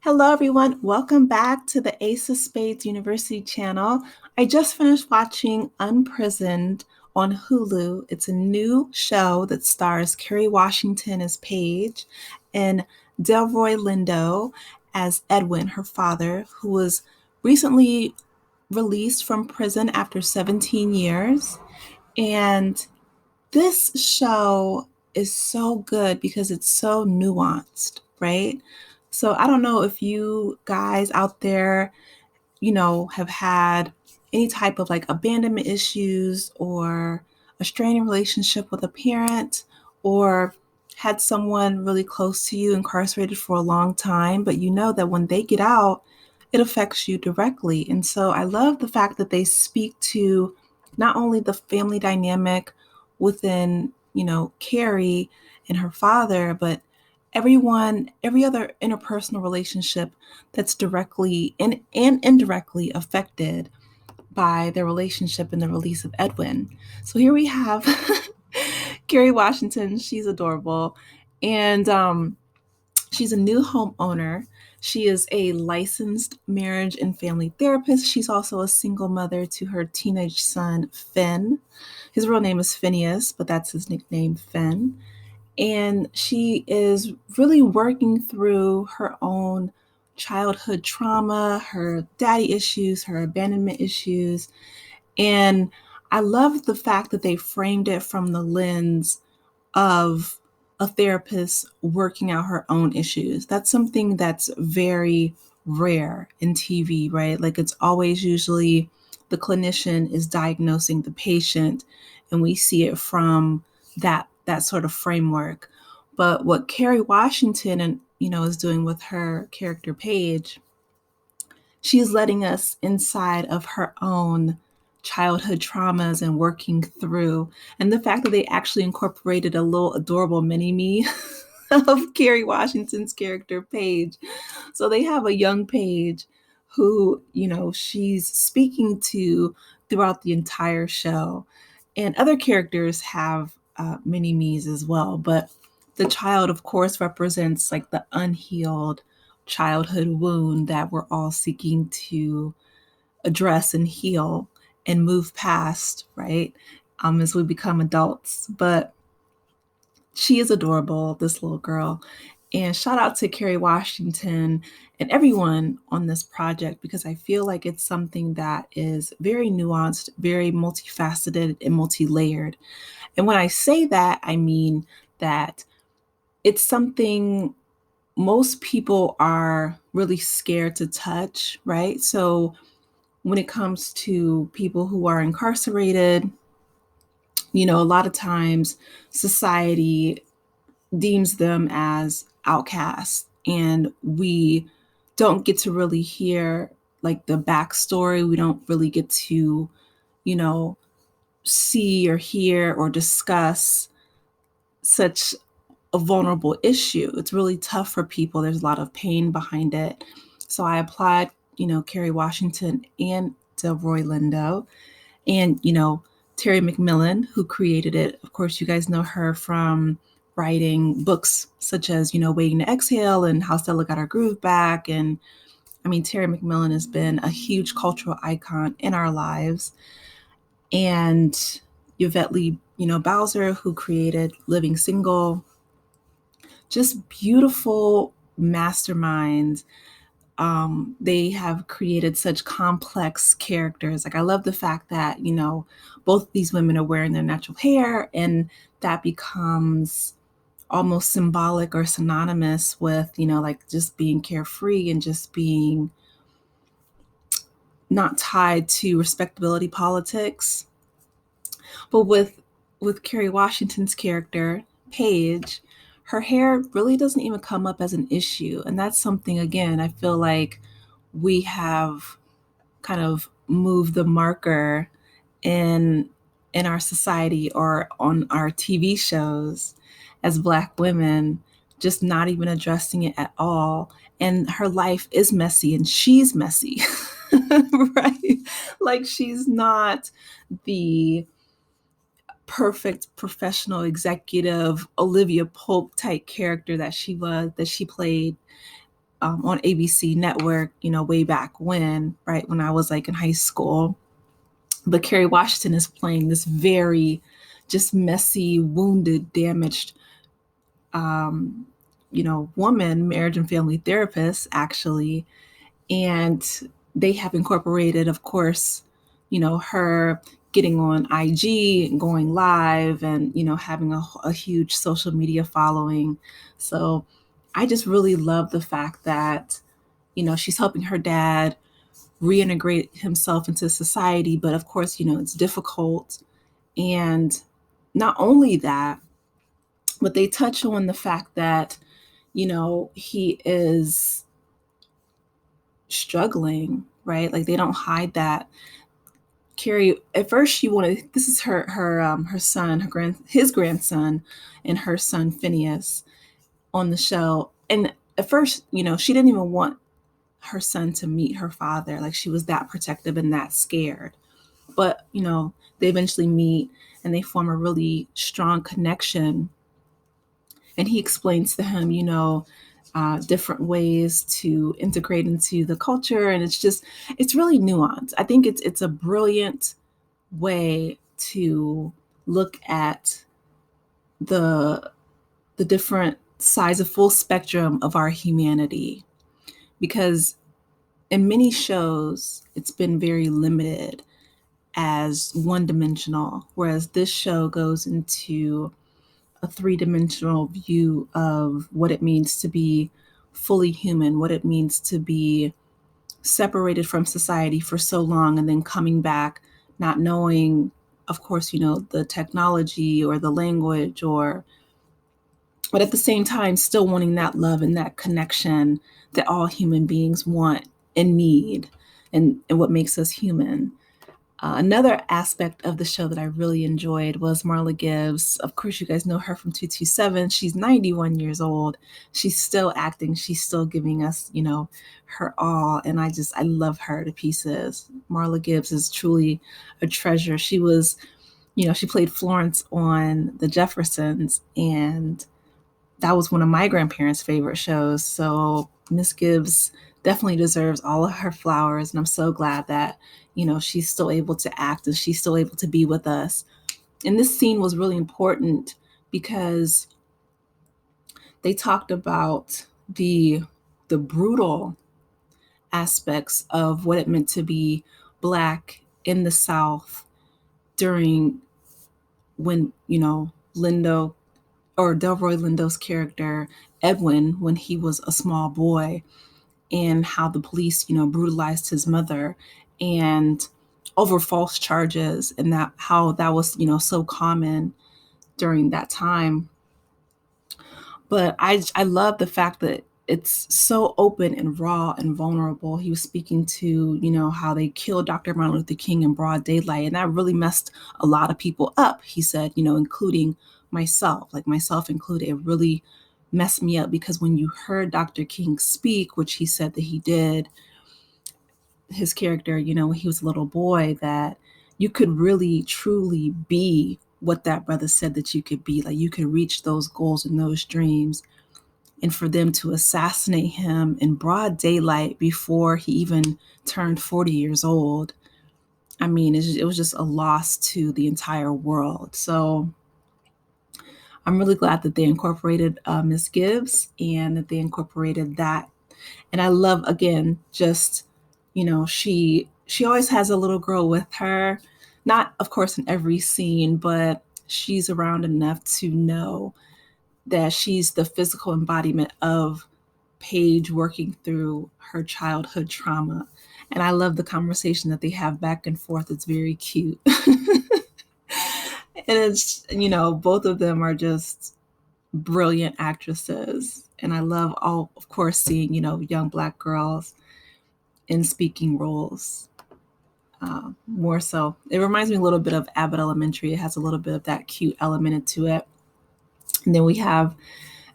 Hello, everyone. Welcome back to the Ace of Spades University channel. I just finished watching Unprisoned on Hulu. It's a new show that stars Kerry Washington as Paige and Delroy Lindo as Edwin, her father, who was recently released from prison after 17 years. And this show is so good because it's so nuanced, right? So I don't know if you guys out there, have had any type of like abandonment issues or a straining relationship with a parent or had someone really close to you incarcerated for a long time, but you know that when they get out, it affects you directly. And so I love the fact that they speak to not only the family dynamic within, Carrie and her father, but every other interpersonal relationship that's directly and indirectly affected by their relationship and the release of Edwin. So here we have Kerry Washington. She's adorable. And she's a new homeowner. She is a licensed marriage and family therapist. She's also a single mother to her teenage son, Finn. His real name is Phineas, but that's his nickname, Finn. And she is really working through her own childhood trauma, her daddy issues, her abandonment issues. And I love the fact that they framed it from the lens of a therapist working out her own issues. That's something that's very rare in TV, right? Like it's always usually the clinician is diagnosing the patient and we see it from that sort of framework. But what Kerry Washington and is doing with her character Paige, she's letting us inside of her own childhood traumas and working through. And the fact that they actually incorporated a little adorable mini me of Kerry Washington's character, Paige. So they have a young Paige who, she's speaking to throughout the entire show. And other characters have mini me's as well. But the child, of course, represents like the unhealed childhood wound that we're all seeking to address and heal and move past, right? As we become adults. But she is adorable, this little girl. And shout out to Kerry Washington and everyone on this project because I feel like it's something that is very nuanced, very multifaceted, and multi layered. And when I say that, I mean that it's something most people are really scared to touch, right? So when it comes to people who are incarcerated, a lot of times society deems them as outcasts and we don't get to really hear like the backstory. We don't really get to, you know, see or hear or discuss such a vulnerable issue. It's really tough for people. There's a lot of pain behind it. So I applied, Kerry Washington and Delroy Lindo and, Terry McMillan, who created it. Of course, you guys know her from writing books such as, Waiting to Exhale and How Stella Got Her Groove Back. And I mean, Terry McMillan has been a huge cultural icon in our lives. And Yvette Lee, Bowser, who created Living Single, just beautiful masterminds. They have created such complex characters. Like I love the fact that, both these women are wearing their natural hair and that becomes almost symbolic or synonymous with, like just being carefree and just being not tied to respectability politics. But with Kerry Washington's character, Paige, her hair really doesn't even come up as an issue. And that's something, again, I feel like we have kind of moved the marker in our society or on our TV shows as Black women, just not even addressing it at all. And her life is messy and she's messy, right? Like she's not the perfect professional executive Olivia Pope type character that she played on ABC Network, way back when, right when I was like in high school. But Kerry Washington is playing this very just messy, wounded, damaged, woman, marriage and family therapist, actually. And they have incorporated, of course, her getting on IG and going live and, having a huge social media following. So I just really love the fact that, she's helping her dad reintegrate himself into society. But of course, it's difficult. And not only that, but they touch on the fact that, he is struggling, right? Like they don't hide that. Kerry, at first she wanted, this is her son, his grandson, and her son Phineas on the show. And at first, she didn't even want her son to meet her father. Like she was that protective and that scared. But, they eventually meet and they form a really strong connection. And he explains to him, different ways to integrate into the culture. And it's really nuanced. I think it's a brilliant way to look at the different sides, of full spectrum of our humanity. Because in many shows, it's been very limited as one-dimensional, whereas this show goes into a three-dimensional view of what it means to be fully human, what it means to be separated from society for so long and then coming back, not knowing, of course, the technology or the language, but at the same time, still wanting that love and that connection that all human beings want and need, and what makes us human. Another aspect of the show that I really enjoyed was Marla Gibbs. Of course, you guys know her from 227. She's 91 years old. She's still acting. She's still giving us, her all. And I love her to pieces. Marla Gibbs is truly a treasure. She was, she played Florence on The Jeffersons, and that was one of my grandparents' favorite shows. So Miss Gibbs definitely deserves all of her flowers. And I'm so glad that, she's still able to act and she's still able to be with us. And this scene was really important because they talked about the brutal aspects of what it meant to be Black in the South during when, Lindo, or Delroy Lindo's character, Edwin, when he was a small boy, and how the police, brutalized his mother and over false charges, and that how that was, so common during that time. But I love the fact that it's so open and raw and vulnerable. He was speaking to, how they killed Dr. Martin Luther King in broad daylight, and that really messed a lot of people up, he said, including myself, like myself included. It really messed me up because when you heard Dr. King speak, which he said that he did, his character, when he was a little boy, that you could really truly be what that brother said that you could be. Like you could reach those goals and those dreams. And for them to assassinate him in broad daylight before he even turned 40 years old, I mean, it was just a loss to the entire world. So I'm really glad that they incorporated Miss Gibbs and that they incorporated that. And I love, again, just, she always has a little girl with her, not, of course, in every scene, but she's around enough to know that she's the physical embodiment of Paige working through her childhood trauma. And I love the conversation that they have back and forth. It's very cute. And it's, both of them are just brilliant actresses. And I love all, of course, seeing, young Black girls in speaking roles. More so. It reminds me a little bit of Abbott Elementary. It has a little bit of that cute element to it. And then we have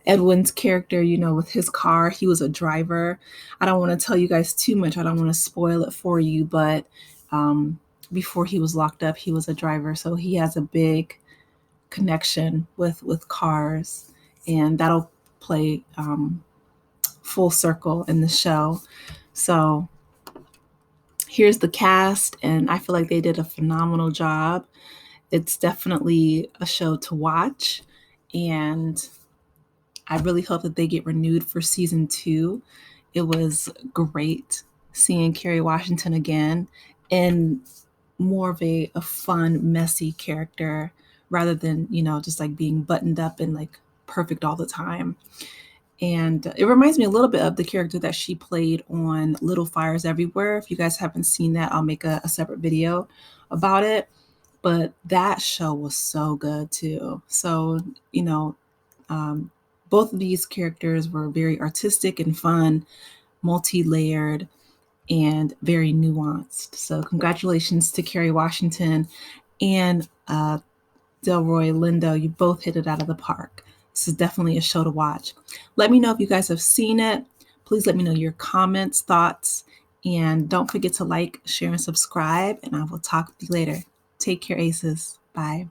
Edwin's character, with his car. He was a driver. I don't want to tell you guys too much. I don't want to spoil it for you, but before he was locked up, he was a driver. So he has a big connection with cars, and that'll play full circle in the show. So here's the cast, and I feel like they did a phenomenal job. It's definitely a show to watch, and I really hope that they get renewed for season 2. It was great seeing Kerry Washington again, and more of a fun, messy character rather than, just like being buttoned up and like perfect all the time. And it reminds me a little bit of the character that she played on Little Fires Everywhere. If you guys haven't seen that, I'll make a separate video about it. But that show was so good too. So, um, both of these characters were very artistic and fun, multi-layered, and very nuanced. So congratulations to Kerry Washington and Delroy Lindo. You both hit it out of the park. This is definitely a show to watch. Let me know if you guys have seen it. Please let me know your comments, thoughts, and don't forget to like, share, and subscribe. And I will talk with you later. Take care, Aces. Bye.